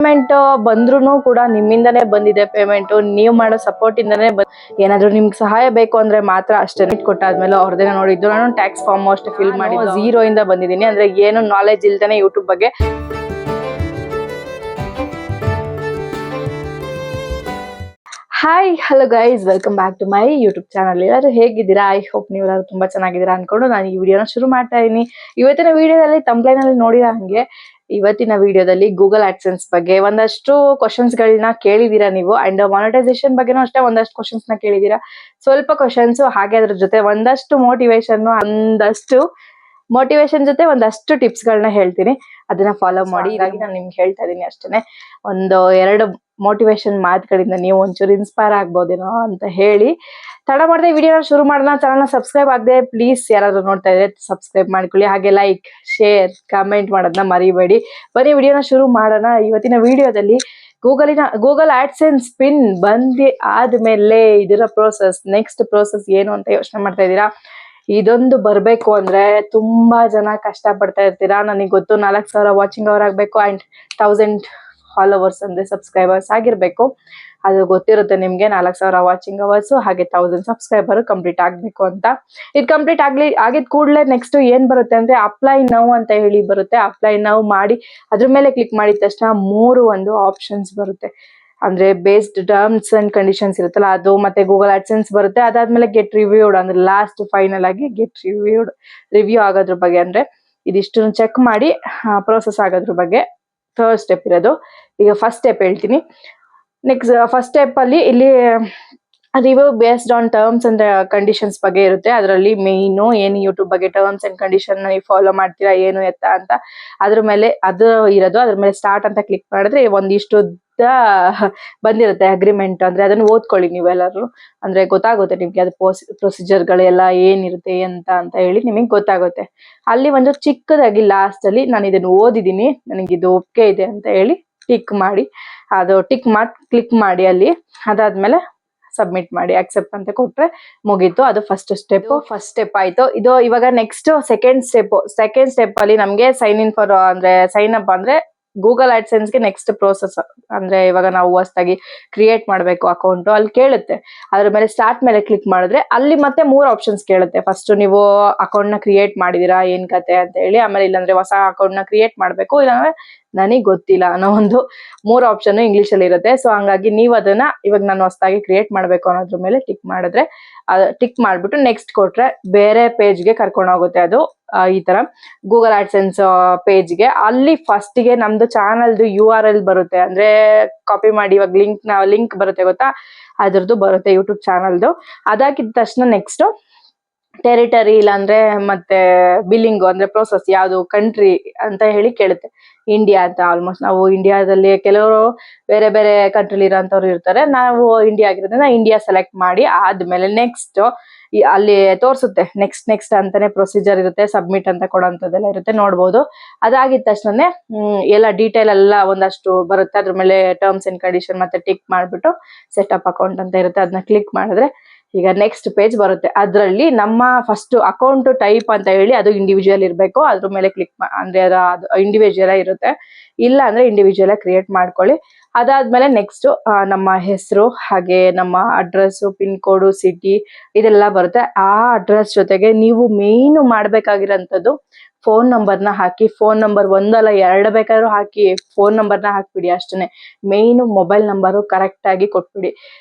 Payment ಬಂದ್ರೂ ಕೂಡ ನಿಮ್ಮಿಂದನೇ ಬಂದಿದೆ ಪೇಮೆಂಟ್, ನೀವು ಮಾಡೋ ಸಪೋರ್ಟ್ ಇಂದಾನೇ ಏನಾದ್ರು ನಿಮ್ಗೆ ಸಹಾಯ ಬೇಕು ಅಂದ್ರೆ ಮಾತ್ರ ಅಷ್ಟೇ. ಕೊಟ್ಟಾದ್ಮೇಲೆ ಅವ್ರದೇನ ನೋಡಿದ್ದು ನಾನು ಟ್ಯಾಕ್ಸ್ ಫಾರ್ಮ್ ಅಷ್ಟು ಫಿಲ್ ಮಾಡಿ 0 ಇಂದ ಬಂದಿದ್ದೀನಿ, ಅಂದ್ರೆ ಏನು ನಾಲೆಜ್ ಇಲ್ದೇನೆ ಯೂಟ್ಯೂಬ್ ಬಗ್ಗೆ. Hi hello guys, welcome back to my YouTube channel. ಎಲ್ಲರೂ ಹೇಗಿದ್ದೀರಾ? ಐ ಹೋಪ್ ನೀವೆಲ್ಲರೂ ತುಂಬಾ ಚೆನ್ನಾಗಿದ್ದೀರಾ ಅನ್ಕೊಂಡು ನಾನು ಈ ವಿಡಿಯೋನ ಶುರು ಮಾಡ್ತಾ ಇದ್ದೀನಿ. ಇವತ್ತಿನ ವಿಡಿಯೋದಲ್ಲಿ ತಂಪ್ಲೈನಲ್ಲಿ ನೋಡಿರೋ ಹಂಗೆ ಇವತ್ತಿನ ವಿಡಿಯೋದಲ್ಲಿ ಗೂಗಲ್ ಆಡ್ಸೆನ್ಸ್ ಬಗ್ಗೆ ಒಂದಷ್ಟು ಕ್ವಶನ್ಸ್ ಗಳನ್ನ ಕೇಳಿದೀರಾ ನೀವು, ಅಂಡ್ ಮಾನಿಟೈಸೇಷನ್ ಬಗ್ಗೆನೂ ಅಷ್ಟೇ ಒಂದಷ್ಟು ಕ್ವಶನ್ಸ್ ನ ಕೇಳಿದೀರಾ. ಸ್ವಲ್ಪ ಕ್ವಶನ್ಸ್ ಹಾಗೆ ಅದ್ರ ಜೊತೆ ಒಂದಷ್ಟು ಮೋಟಿವೇಶನ್ ಜೊತೆ ಒಂದಷ್ಟು ಟಿಪ್ಸ್ ಗಳನ್ನ ಹೇಳ್ತೀನಿ, ಅದನ್ನ ಫಾಲೋ ಮಾಡಿ. ಇದಾಗಿ ನಾನು ನಿಮ್ಗೆ ಹೇಳ್ತಾ ಇದೀನಿ ಅಷ್ಟೇನೆ, ಒಂದು 2 ಮೋಟಿವೇಶನ್ ಮಾತುಗಳಿಂದ ನೀವು ಒಂಚೂರು ಇನ್ಸ್ಪೈರ್ ಆಗ್ಬೋದೇನೋ ಅಂತ ಹೇಳಿ ತಡ ಮಾಡದೆ ವಿಡಿಯೋನ ಶುರು ಮಾಡೋಣ. ಚಾನಲ್ನ ಸಬ್ಸ್ಕ್ರೈಬ್ ಆಗದೆ ಪ್ಲೀಸ್ ಯಾರಾದ್ರೂ ನೋಡ್ತಾ ಇದ್ರೆ ಸಬ್ಸ್ಕ್ರೈಬ್ ಮಾಡ್ಕೊಳ್ಳಿ, ಹಾಗೆ ಲೈಕ್ ಶೇರ್ ಕಮೆಂಟ್ ಮಾಡೋದನ್ನ ಮರಿಬೇಡಿ. ಬನ್ನಿ ವಿಡಿಯೋನ ಶುರು ಮಾಡೋಣ. ಇವತ್ತಿನ ವಿಡಿಯೋದಲ್ಲಿ ಗೂಗಲ್ ಆಡ್ಸೆನ್ಸ್ ಪಿನ್ ಆದ್ಮೇಲೆ ಇದರ ನೆಕ್ಸ್ಟ್ ಪ್ರೋಸೆಸ್ ಏನು ಅಂತ ಯೋಚನೆ ಮಾಡ್ತಾ ಇದ್ದೀರಾ? ಇದೊಂದು ಬರ್ಬೇಕು ಅಂದ್ರೆ ತುಂಬಾ ಜನ ಕಷ್ಟ ಪಡ್ತಾ ಇರ್ತೀರಾ. ನನಗೆ ಗೊತ್ತು, 4,000 ವಾಚಿಂಗ್ ಅವರ್ ಆಗ್ಬೇಕು ಅಂಡ್ 1000 ಫಾಲೋವರ್ಸ್ ಅಂದ್ರೆ ಸಬ್ಸ್ಕ್ರೈಬರ್ಸ್ ಆಗಿರ್ಬೇಕು. ಅದು ಗೊತ್ತಿರುತ್ತೆ ನಿಮ್ಗೆ, 4,000 ವಾಚಿಂಗ್ ಅವರ್ಸ್ ಹಾಗೆ 1000 ಸಬ್ಸ್ಕ್ರೈಬರ್ ಕಂಪ್ಲೀಟ್ ಆಗ್ಬೇಕು ಅಂತ. ಇದು ಕಂಪ್ಲೀಟ್ ಆಗಿದ್ ಕೂಡಲೇ ನೆಕ್ಸ್ಟ್ ಏನ್ ಬರುತ್ತೆ ಅಂದ್ರೆ ಅಪ್ಲೈ ನೌ ಅಂತ ಹೇಳಿ ಬರುತ್ತೆ. ಅಪ್ಲೈ ನೌ ಮಾಡಿ ಅದ್ರ ಮೇಲೆ ಕ್ಲಿಕ್ ಮಾಡಿದ ತಕ್ಷಣ 3 ಆಪ್ಷನ್ಸ್ ಬರುತ್ತೆ. ಅಂದ್ರೆ ಬೇಸ್ಡ್ ಟರ್ಮ್ಸ್ ಅಂಡ್ ಕಂಡೀಷನ್ಸ್ ಇರುತ್ತಲ್ಲ ಅದು, ಮತ್ತೆ ಗೂಗಲ್ ಆಡ್ಸೆನ್ಸ್ ಬರುತ್ತೆ. ಅದಾದ್ಮೇಲೆ ಗೆಟ್ ರಿವ್ಯೂಡ್ ಅಂದ್ರೆ ಲಾಸ್ಟ್ ಫೈನಲ್ ಆಗಿ ಗೆಟ್ ರಿವ್ಯೂ ಆಗೋದ್ರ ಬಗ್ಗೆ, ಅಂದ್ರೆ ಇದಿಷ್ಟು ಚೆಕ್ ಮಾಡಿ ಪ್ರೋಸೆಸ್ ಆಗೋದ್ರ ಬಗ್ಗೆ ಥರ್ಡ್ ಸ್ಟೆಪ್ ಇರೋದು. ಈಗ ಫಸ್ಟ್ ಸ್ಟೆಪ್ ಹೇಳ್ತೀನಿ. ನೆಕ್ಸ್ಟ್ ಫಸ್ಟ್ ಸ್ಟೆಪ್ ಅಲ್ಲಿ ಇಲ್ಲಿ review based on terms and conditions ಬಗ್ಗೆ ಇರುತ್ತೆ. ಅದರಲ್ಲಿ ಮೇಯ್ನು ಏನು ಯೂಟ್ಯೂಬ್ ಬಗ್ಗೆ ಟರ್ಮ್ಸ್ ಅಂಡ್ ಕಂಡೀಷನ್ ನೀವು ಫಾಲೋ ಮಾಡ್ತೀರಾ ಏನು ಎತ್ತ ಅಂತ ಅದ್ರ ಮೇಲೆ ಅದು ಇರೋದು. ಅದ್ರ ಮೇಲೆ ಸ್ಟಾರ್ಟ್ ಅಂತ ಕ್ಲಿಕ್ ಮಾಡಿದ್ರೆ ಒಂದಿಷ್ಟು ಬಂದಿರುತ್ತೆ ಅಗ್ರಿಮೆಂಟ್. ಅಂದ್ರೆ ಅದನ್ನ ಓದ್ಕೊಳ್ಳಿ ನೀವೆಲ್ಲರೂ, ಅಂದ್ರೆ ಗೊತ್ತಾಗುತ್ತೆ ನಿಮ್ಗೆ ಅದು ಪ್ರೊಸೀಜರ್ಗಳೆಲ್ಲ ಏನಿರುತ್ತೆ ಅಂತ ಹೇಳಿ ನಿಮಗೆ ಗೊತ್ತಾಗುತ್ತೆ. ಅಲ್ಲಿ ಒಂದು ಚಿಕ್ಕದಾಗಿ ಲಾಸ್ಟ್ ಅಲ್ಲಿ ನಾನು ಇದನ್ನು ಓದಿದ್ದೀನಿ, ನನಗೆ ಇದು ಒಪ್ಪಿಗೆ ಇದೆ ಅಂತ ಹೇಳಿ ಟಿಕ್ ಮಾಡಿ, ಅದು ಕ್ಲಿಕ್ ಮಾಡಿ ಅಲ್ಲಿ. ಅದಾದ್ಮೇಲೆ ಸಬ್ಮಿಟ್ ಮಾಡಿ, ಅಕ್ಸೆಪ್ಟ್ ಅಂತ ಕೊಟ್ರೆ ಮುಗೀತು. ಅದು ಫಸ್ಟ್ ಸ್ಟೆಪ್ ಆಯ್ತು. ಇದು ಇವಾಗ ನೆಕ್ಸ್ಟ್ ಸೆಕೆಂಡ್ ಸ್ಟೆಪ್ ಅಲ್ಲಿ ನಮ್ಗೆ ಸೈನ್ ಅಪ್ ಅಂದ್ರೆ ಗೂಗಲ್ ಆಡ್ಸೆನ್ಸ್ ಗೆ ನೆಕ್ಸ್ಟ್ ಪ್ರೋಸೆಸ್ ಅಂದ್ರೆ ಇವಾಗ ನಾವು ಹೊಸದಾಗಿ ಕ್ರಿಯೇಟ್ ಮಾಡ್ಬೇಕು ಅಕೌಂಟ್, ಅಲ್ಲಿ ಕೇಳುತ್ತೆ. ಅದ್ರ ಮೇಲೆ ಸ್ಟಾರ್ಟ್ ಮೇಲೆ ಕ್ಲಿಕ್ ಮಾಡಿದ್ರೆ ಅಲ್ಲಿ ಮತ್ತೆ 3 ಆಪ್ಷನ್ಸ್ ಕೇಳುತ್ತೆ. ಫಸ್ಟ್ ನೀವು ಅಕೌಂಟ್ ನ ಕ್ರಿಯೇಟ್ ಮಾಡಿದೀರಾ ಏನ್ ಕತೆ ಅಂತ ಹೇಳಿ, ಆಮೇಲೆ ಇಲ್ಲಾಂದ್ರೆ ಹೊಸ ಅಕೌಂಟ್ ನ ಕ್ರಿಯೇಟ್ ಮಾಡ್ಬೇಕು, ಇಲ್ಲಾಂದ್ರೆ ನನಗ್ ಗೊತ್ತಿಲ್ಲ ಅನ್ನೋ 3 ಆಪ್ಷನ್ ಇಂಗ್ಲಿಷ್ ಅಲ್ಲಿ ಇರುತ್ತೆ. ಸೊ ಹಂಗಾಗಿ ನೀವು ಅದನ್ನ ಇವಾಗ ನಾನು ಹೊಸದಾಗಿ ಕ್ರಿಯೇಟ್ ಮಾಡ್ಬೇಕು ಅನ್ನೋದ್ರ ಮೇಲೆ ಟಿಕ್ ಮಾಡಿದ್ರೆ, ಟಿಕ್ ಮಾಡ್ಬಿಟ್ಟು ನೆಕ್ಸ್ಟ್ ಕೊಟ್ರೆ ಬೇರೆ ಪೇಜ್ಗೆ ಕರ್ಕೊಂಡು ಹೋಗುತ್ತೆ. ಅದು ಈ ತರ ಗೂಗಲ್ ಆಡ್ಸೆನ್ಸ್ ಪೇಜ್ಗೆ. ಅಲ್ಲಿ ಫಸ್ಟ್ ಗೆ ನಮ್ದು ಚಾನಲ್ದು URL ಬರುತ್ತೆ, ಅಂದ್ರೆ ಕಾಪಿ ಮಾಡಿ ಇವಾಗ ಲಿಂಕ್ ಬರುತ್ತೆ ಗೊತ್ತಾ, ಅದ್ರದ್ದು ಬರುತ್ತೆ ಯೂಟ್ಯೂಬ್ ಚಾನಲ್ದು. ಅದಾಗಿದ ತಕ್ಷಣ ನೆಕ್ಸ್ಟ್ ಟೆರಿಟರಿ ಇಲ್ಲಾಂದ್ರೆ ಮತ್ತೆ ಬಿಲ್ಲಿಂಗು ಅಂದ್ರೆ ಪ್ರೋಸೆಸ್ ಯಾವ್ದು ಕಂಟ್ರಿ ಅಂತ ಹೇಳಿ ಕೇಳುತ್ತೆ. ಇಂಡಿಯಾ ಅಂತ. ಆಲ್ಮೋಸ್ಟ್ ನಾವು ಇಂಡಿಯಾದಲ್ಲಿ, ಕೆಲವರು ಬೇರೆ ಬೇರೆ ಕಂಟ್ರಿಲಿ ಇರೋಂಥವ್ರು ಇರ್ತಾರೆ, ನಾವು ಇಂಡಿಯಾ ಆಗಿರೋದ್ರಿಂದ ಇಂಡಿಯಾ ಸೆಲೆಕ್ಟ್ ಮಾಡಿ ಆದ್ಮೇಲೆ ನೆಕ್ಸ್ಟ್ ಅಲ್ಲಿ ತೋರಿಸುತ್ತೆ ನೆಕ್ಸ್ಟ್ ಅಂತಾನೆ ಪ್ರೊಸೀಜರ್ ಇರುತ್ತೆ, ಸಬ್ಮಿಟ್ ಅಂತ ಕೊಡೋಂಥದ್ದೆಲ್ಲ ಇರುತ್ತೆ, ನೋಡ್ಬೋದು. ಅದಾಗಿದ ತಕ್ಷಣ ಎಲ್ಲ ಡೀಟೇಲ್ ಎಲ್ಲ ಒಂದಷ್ಟು ಬರುತ್ತೆ. ಅದ್ರ ಮೇಲೆ ಟರ್ಮ್ಸ್ ಅಂಡ್ ಕಂಡೀಷನ್ ಮತ್ತೆ ಟಿಕ್ ಮಾಡ್ಬಿಟ್ಟು ಸೆಟಪ್ ಅಕೌಂಟ್ ಅಂತ ಇರುತ್ತೆ, ಅದನ್ನ ಕ್ಲಿಕ್ ಮಾಡಿದ್ರೆ ಈಗ ನೆಕ್ಸ್ಟ್ ಪೇಜ್ ಬರುತ್ತೆ. ಅದರಲ್ಲಿ ನಮ್ಮ ಫಸ್ಟ್ ಅಕೌಂಟ್ ಟೈಪ್ ಅಂತ ಹೇಳಿ ಅದು ಇಂಡಿವಿಜುವಲ್ ಇರಬೇಕು. ಅದ್ರ ಮೇಲೆ ಕ್ಲಿಕ್ ಅಂದ್ರೆ ಅದು ಇಂಡಿವಿಜುವಲ್ ಇರುತ್ತೆ, ಇಲ್ಲ ಅಂದ್ರೆ ಇಂಡಿವಿಜುವಲ್ ಕ್ರಿಯೇಟ್ ಮಾಡ್ಕೊಳ್ಳಿ. ಅದಾದ್ಮೇಲೆ ನೆಕ್ಸ್ಟ್ ನಮ್ಮ ಹೆಸರು ಹಾಗೆ ನಮ್ಮ ಅಡ್ರೆಸ್, ಪಿನ್ ಕೋಡ್, ಸಿಟಿ ಇದೆಲ್ಲ ಬರುತ್ತೆ. ಆ ಅಡ್ರೆಸ್ ಜೊತೆಗೆ ನೀವು ಮೇನ್ ಮಾಡ್ಬೇಕಾಗಿರೋಂಥದ್ದು ಫೋನ್ ನಂಬರ್ನ ಹಾಕಿ. ಫೋನ್ ನಂಬರ್ 1 ಅಲ್ಲ 2 ಬೇಕಾದ್ರೂ ಹಾಕಿ, ಫೋನ್ ನಂಬರ್ನ ಹಾಕ್ಬಿಡಿ ಅಷ್ಟೇನೆ. ಮೇನ್ ಮೊಬೈಲ್ ನಂಬರು ಕರೆಕ್ಟ್ ಆಗಿ ಕೊಟ್ಬಿಡಿ.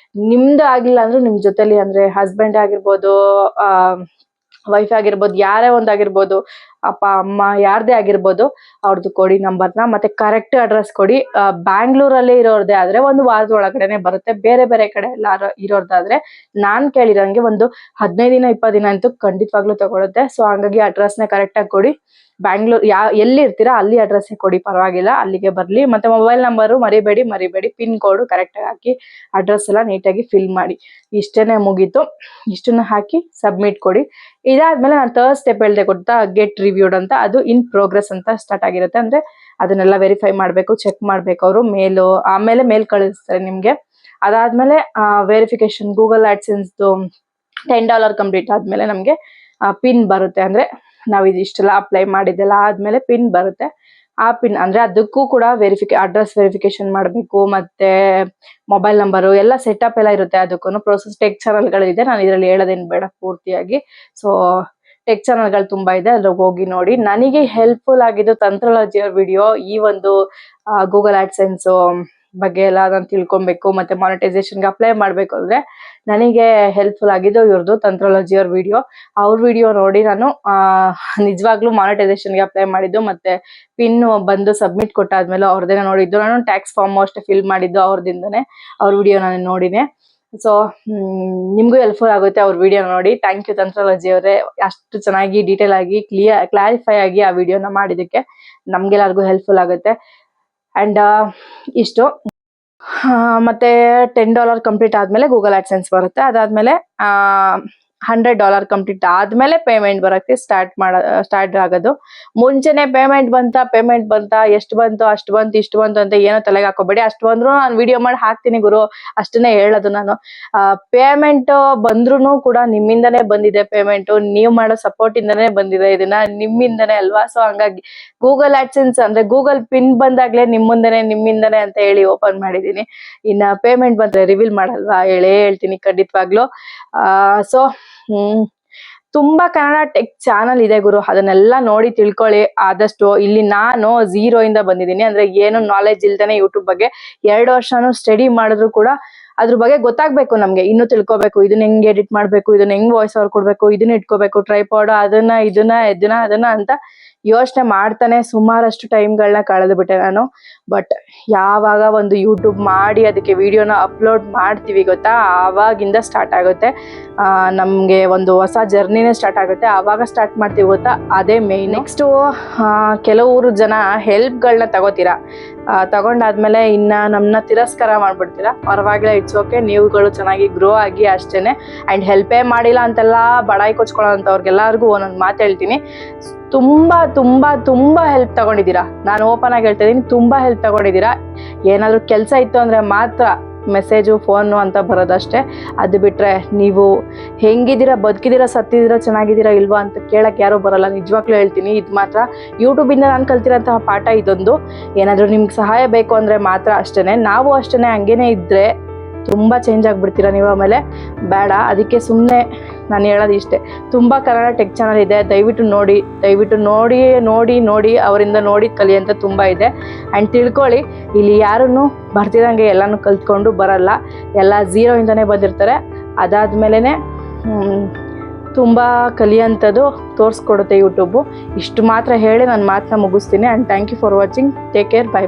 ನಿಮ್ದು ಆಗಿಲ್ಲ ಅಂದ್ರೆ ನಿಮ್ ಜೊತೆಲಿ ಅಂದ್ರೆ ಹಸ್ಬೆಂಡ್ ಆಗಿರ್ಬೋದು, ವೈಫ್ ಆಗಿರ್ಬೋದು, ಯಾರೇ ಒಂದಾಗಿರ್ಬೋದು, ಅಪ್ಪ ಅಮ್ಮ ಯಾರ್ದೇ ಆಗಿರ್ಬೋದು, ಅವ್ರದ್ದು ಕೊಡಿ ನಂಬರ್ನ. ಮತ್ತೆ ಕರೆಕ್ಟ್ ಅಡ್ರೆಸ್ ಕೊಡಿ. ಬ್ಯಾಂಗ್ಳೂರಲ್ಲೇ ಇರೋರ್ದೇ ಆದ್ರೆ 1 ವಾರದ ಒಳಗಡೆನೆ ಬರುತ್ತೆ. ಬೇರೆ ಬೇರೆ ಕಡೆ ಎಲ್ಲ ಇರೋರ್ದಾದ್ರೆ ನಾನ್ ಕೇಳಿರಂಗೆ ಒಂದು 15 ದಿನ 20 ದಿನ ಅಂತೂ ಖಂಡಿತವಾಗ್ಲೂ ತಗೊಳುತ್ತೆ. ಸೊ ಹಂಗಾಗಿ ಅಡ್ರೆಸ್ನ ಕರೆಕ್ಟ್ ಆಗಿ ಕೊಡಿ. ಬ್ಯಾಂಗ್ಳೂರ್ ಎಲ್ಲಿ ಇರ್ತೀರಾ ಅಲ್ಲಿ ಅಡ್ರೆಸ್ ಕೊಡಿ, ಪರವಾಗಿಲ್ಲ, ಅಲ್ಲಿಗೆ ಬರ್ಲಿ. ಮತ್ತೆ ಮೊಬೈಲ್ ನಂಬರು ಮರಿಬೇಡಿ. ಪಿನ್ ಕೋಡ್ ಕರೆಕ್ಟ್ ಆಗಿ ಹಾಕಿ, ಅಡ್ರೆಸ್ ಎಲ್ಲ ನೀಟಾಗಿ ಫಿಲ್ ಮಾಡಿ. ಇಷ್ಟೇನೆ ಮುಗೀತು. ಇಷ್ಟನ್ನ ಹಾಕಿ ಸಬ್ಮಿಟ್ ಕೊಡಿ. ಇದಾದ್ಮೇಲೆ ನಾನು ಥರ್ಡ್ ಸ್ಟೆಪ್ ಹೇಳ್ದೆ ಗೊತ್ತಾ, ಗೆಟ್ ರಿವ್ಯೂಡ್ ಅಂತ. ಅದು ಇನ್ ಪ್ರೋಗ್ರೆಸ್ ಅಂತ ಸ್ಟಾರ್ಟ್ ಆಗಿರುತ್ತೆ. ಅಂದ್ರೆ ಅದನ್ನೆಲ್ಲ ವೆರಿಫೈ ಮಾಡ್ಬೇಕು, ಚೆಕ್ ಮಾಡ್ಬೇಕು ಅವರು. ಆಮೇಲೆ ಮೇಲ್ ಕಳಿಸ್ತಾರೆ ನಿಮ್ಗೆ. ಅದಾದ್ಮೇಲೆ ವೆರಿಫಿಕೇಶನ್ ಗೂಗಲ್ ಆಡ್ಸೆನ್ಸ್ $10 ಕಂಪ್ಲೀಟ್ ಆದ್ಮೇಲೆ ನಮ್ಗೆ ಪಿನ್ ಬರುತ್ತೆ. ಅಂದ್ರೆ ನಾವ್ ಇದಿಷ್ಟೆಲ್ಲ ಅಪ್ಲೈ ಮಾಡಿದ್ದೆಲ್ಲ ಆದ್ಮೇಲೆ ಪಿನ್ ಬರುತ್ತೆ. ಆ ಪಿನ್ ಅಂದ್ರೆ ಅದಕ್ಕೂ ಕೂಡ ಅಡ್ರೆಸ್ ವೆರಿಫಿಕೇಶನ್ ಮಾಡಬೇಕು, ಮತ್ತೆ ಮೊಬೈಲ್ ನಂಬರು ಎಲ್ಲ ಸೆಟಪ್ ಎಲ್ಲ ಇರುತ್ತೆ. ಅದಕ್ಕೂ ಪ್ರೋಸೆಸ್ ಟೆಕ್ ಚಾನಲ್ಗಳಿದೆ, ನಾನು ಇದರಲ್ಲಿ ಹೇಳೋದೇನು ಬೇಡ ಪೂರ್ತಿಯಾಗಿ. ಸೊ ಟೆಕ್ ಚಾನಲ್ಗಳು ತುಂಬಾ ಇದೆ, ಅದ್ರಾಗ ಹೋಗಿ ನೋಡಿ. ನನಗೆ ಹೆಲ್ಪ್ಫುಲ್ ಆಗಿದ್ದು ತಂತ್ರಲಜಿಯ ವಿಡಿಯೋ. ಈ ಒಂದು ಗೂಗಲ್ ಆಡ್ಸೆನ್ಸ್ ಬಗ್ಗೆ ಎಲ್ಲ ನಾನು ತಿಳ್ಕೊಬೇಕು, ಮತ್ತೆ ಮಾನಿಟೈಸೇಷನ್ಗೆ ಅಪ್ಲೈ ಮಾಡಬೇಕು ಅಂದ್ರೆ ನನಗೆ ಹೆಲ್ಪ್ಫುಲ್ ಆಗಿದ್ದು ಇವ್ರದ್ದು ತಂತ್ರಲಜಿಯವ್ರ ವಿಡಿಯೋ. ಅವ್ರ ವಿಡಿಯೋ ನೋಡಿ ನಾನು ನಿಜವಾಗ್ಲೂ ಮಾನಿಟೈಸೇಷನ್ಗೆ ಅಪ್ಲೈ ಮಾಡಿದ್ದು, ಮತ್ತೆ ಪಿನ್ ಬಂದು ಸಬ್ಮಿಟ್ ಕೊಟ್ಟಾದ್ಮೇಲೆ ಅವ್ರದ್ದೇನೆ ನೋಡಿದ್ದು. ನಾನು ಟ್ಯಾಕ್ಸ್ ಫಾರ್ಮ್ ಅಷ್ಟೇ ಫಿಲ್ ಮಾಡಿದ್ದು ಅವ್ರದಿಂದನೇ, ಅವ್ರ ವಿಡಿಯೋ ನಾನು ನೋಡಿದೆ. ಸೊ ನಿಮ್ಗೂ ಹೆಲ್ಪ್ಫುಲ್ ಆಗುತ್ತೆ ಅವ್ರ ವಿಡಿಯೋ ನೋಡಿ. ಥ್ಯಾಂಕ್ ಯು ತಂತ್ರಲಜಿ ಅವರೇ, ಅಷ್ಟು ಚೆನ್ನಾಗಿ ಡೀಟೇಲ್ ಆಗಿ ಕ್ಲಾರಿಫೈ ಆಗಿ ಆ ವಿಡಿಯೋನ ಮಾಡಿದಕ್ಕೆ ನಮ್ಗೆಲ್ಲರಿಗೂ ಹೆಲ್ಪ್ಫುಲ್ ಆಗುತ್ತೆ. ಅಂಡ್ ಇಷ್ಟು. ಮತ್ತೆ $10 ಕಂಪ್ಲೀಟ್ ಆದ್ಮೇಲೆ ಗೂಗಲ್ ಆಡ್ಸೆನ್ಸ್ ಬರುತ್ತೆ. ಅದಾದ್ಮೇಲೆ $100 ಕಂಪ್ಲೀಟ್ ಆದ್ಮೇಲೆ ಪೇಮೆಂಟ್ ಬರಕ್ಕೆ ಸ್ಟಾರ್ಟ್ ಆಗೋದು. ಮುಂಚೆನೆ ಪೇಮೆಂಟ್ ಬಂತ ಎಷ್ಟು ಬಂತು ಅಷ್ಟು ಬಂತು ಇಷ್ಟು ಬಂತು ಅಂತ ಏನೋ ತಲೆಗೆ ಹಾಕೋಬೇಡಿ. ಅಷ್ಟು ಬಂದ್ರು ನಾನು ವಿಡಿಯೋ ಮಾಡಿ ಹಾಕ್ತೀನಿ ಗುರು, ಅಷ್ಟನ್ನೇ ಹೇಳೋದು ನಾನು. ಪೇಮೆಂಟ್ ಬಂದ್ರು ಕೂಡ ನಿಮ್ಮಿಂದನೇ ಬಂದಿದೆ ಪೇಮೆಂಟ್, ನೀವು ಮಾಡೋ ಸಪೋರ್ಟ್ ಇಂದನೇ ಬಂದಿದೆ, ಇದನ್ನ ನಿಮ್ಮಿಂದನೇ ಅಲ್ವಾ. ಸೊ ಹಂಗಾಗಿ ಗೂಗಲ್ ಆಡ್ಸೆನ್ಸ್ ಅಂದ್ರೆ ಗೂಗಲ್ ಪಿನ್ ಬಂದಾಗ್ಲೇ ನಿಮ್ಮಿಂದನೇ ಅಂತ ಹೇಳಿ ಓಪನ್ ಮಾಡಿದೀನಿ. ಇನ್ನ ಪೇಮೆಂಟ್ ಬಂದ್ರೆ ರಿವೀಲ್ ಮಾಡಲ್ವಾ, ಹೇಳ್ತೀನಿ ಖಂಡಿತವಾಗ್ಲು. ಸೊ ತುಂಬಾ ಕನ್ನಡ ಟೆಕ್ ಚಾನಲ್ ಇದೆ ಗುರು, ಅದನ್ನೆಲ್ಲ ನೋಡಿ ತಿಳ್ಕೊಳ್ಳಿ ಆದಷ್ಟು. ಇಲ್ಲಿ ನಾನು 0 ಇಂದ ಬಂದಿದ್ದೀನಿ, ಅಂದ್ರೆ ಏನು ನಾಲೆಜ್ ಇಲ್ದೇನೆ ಯೂಟ್ಯೂಬ್ ಬಗ್ಗೆ 2 ವರ್ಷನೂ ಸ್ಟಡಿ ಮಾಡಿದ್ರು ಕೂಡ ಅದ್ರ ಬಗ್ಗೆ ಗೊತ್ತಾಗ್ಬೇಕು ನಮ್ಗೆ, ಇನ್ನು ತಿಳ್ಕೊಬೇಕು. ಇದನ್ನ ಹೆಂಗ್ ಎಡಿಟ್ ಮಾಡ್ಬೇಕು, ಇದನ್ನ ಹೆಂಗ್ ವಾಯ್ಸ್ ಓವರ್ ಕೊಡ್ಬೇಕು, ಇದನ್ನ ಇಟ್ಕೋಬೇಕು, ಟ್ರೈಪಾಡ್ ಅದನ್ನ ಅಂತ ಯೋಚನೆ ಮಾಡ್ತಾನೆ ಸುಮಾರಷ್ಟು ಟೈಮ್ಗಳನ್ನ ಕಳೆದು ಬಿಟ್ಟೆ ನಾನು. ಬಟ್ ಯಾವಾಗ ಒಂದು ಯೂಟ್ಯೂಬ್ ಮಾಡಿ ಅದಕ್ಕೆ ವಿಡಿಯೋನ ಅಪ್ಲೋಡ್ ಮಾಡ್ತೀವಿ ಗೊತ್ತಾ, ಆವಾಗಿಂದ ಸ್ಟಾರ್ಟ್ ಆಗುತ್ತೆ ನಮ್ಗೆ ಒಂದು ಹೊಸ ಜರ್ನಿನೇ ಸ್ಟಾರ್ಟ್ ಆಗುತ್ತೆ. ಆವಾಗ ಸ್ಟಾರ್ಟ್ ಮಾಡ್ತೀವಿ ಗೊತ್ತಾ, ಅದೇ ಮೇನ್. ನೆಕ್ಸ್ಟ್ ಕೆಲವರು ಜನ ಹೆಲ್ಪ್ಗಳನ್ನ ತಗೋತೀರಾ, ತಗೊಂಡಾದ್ಮೇಲೆ ಇನ್ನ ನಮ್ಮನ್ನ ತಿರಸ್ಕಾರ ಮಾಡ್ಬಿಡ್ತೀರಾ. ಪರವಾಗಿಲ್ಲ, ಇಟ್ಸ್ ಓಕೆ, ನೀವುಗಳು ಚೆನ್ನಾಗಿ ಗ್ರೋ ಆಗಿ ಅಷ್ಟೇನೆ. ಅಂಡ್ ಹೆಲ್ಪೇ ಮಾಡಿಲ್ಲ ಅಂತೆಲ್ಲ ಬಡಾಯಿ ಕೊಚ್ಕೊಳ್ಳೋ ಅಂಥವ್ರಿಗೆಲ್ಲರಿಗೂ ಒಂದೊಂದು ಮಾತು ಹೇಳ್ತೀನಿ. ತುಂಬಾ ಹೆಲ್ಪ್ ತಗೊಂಡಿದ್ದೀರಾ, ನಾನು ಓಪನ್ ಆಗಿ ಹೇಳ್ತಾ ಇದೀನಿ, ತುಂಬಾ ಹೆಲ್ಪ್ ತಗೊಂಡಿದ್ದೀರಾ. ಏನಾದ್ರು ಕೆಲಸ ಇತ್ತು ಅಂದ್ರೆ ಮಾತ್ರ ಮೆಸೇಜು ಫೋನು ಅಂತ ಬರೋದಷ್ಟೇ. ಅದು ಬಿಟ್ರೆ ನೀವು ಹೆಂಗಿದ್ದೀರಾ, ಬದುಕಿದ್ದೀರಾ, ಸತ್ತಿದ್ದೀರಾ, ಚೆನ್ನಾಗಿದ್ದೀರಾ ಇಲ್ವಾ ಅಂತ ಕೇಳಕ್ ಯಾರು ಬರಲ್ಲ. ನಿಜವಾಗ್ಲೂ ಹೇಳ್ತೀನಿ, ಇದು ಮಾತ್ರ ಯೂಟ್ಯೂಬಿಂದ ನಾನು ಕಲ್ತಿರೋಂತಹ ಪಾಠ ಇದೊಂದು. ಏನಾದರೂ ನಿಮ್ಗೆ ಸಹಾಯ ಬೇಕು ಅಂದ್ರೆ ಮಾತ್ರ ಅಷ್ಟೇನೆ. ನಾವು ಅಷ್ಟೇನೆ ಹಂಗೇನೆ ಇದ್ರೆ ತುಂಬಾ ಚೇಂಜ್ ಆಗ್ಬಿಡ್ತೀರಾ ನೀವು, ಆಮೇಲೆ ಬೇಡ. ಅದಕ್ಕೆ ಸುಮ್ಮನೆ ನಾನು ಹೇಳೋದು ಇಷ್ಟೇ, ತುಂಬಾ ಕನ್ನಡ ಟೆಕ್ ಚಾನಲ್ ಇದೆ, ದಯವಿಟ್ಟು ನೋಡಿ ಅವರಿಂದ ನೋಡಿ ಕಲಿಯಂತ ತುಂಬಾ ಇದೆ. ಆ್ಯಂಡ್ ತಿಳ್ಕೊಳ್ಳಿ, ಇಲ್ಲಿ ಯಾರನ್ನು ಬರ್ತಿದಂಗೆ ಎಲ್ಲಾನು ಕಲ್ತ್ಕೊಂಡು ಬರಲ್ಲ, ಎಲ್ಲ 0 ಇಂದನೇ ಬಂದಿರ್ತಾರೆ. ಅದಾದ್ಮೇಲೆ ತುಂಬಾ ಕಲಿಯಂಥದ್ದು ತೋರಿಸ್ಕೊಡುತ್ತೆ ಯೂಟ್ಯೂಬು. ಇಷ್ಟು ಮಾತ್ರ ಹೇಳಿ ನಾನು ಮಾತನ್ನ ಮುಗಿಸ್ತೀನಿ. And thank you for watching. Take care, by.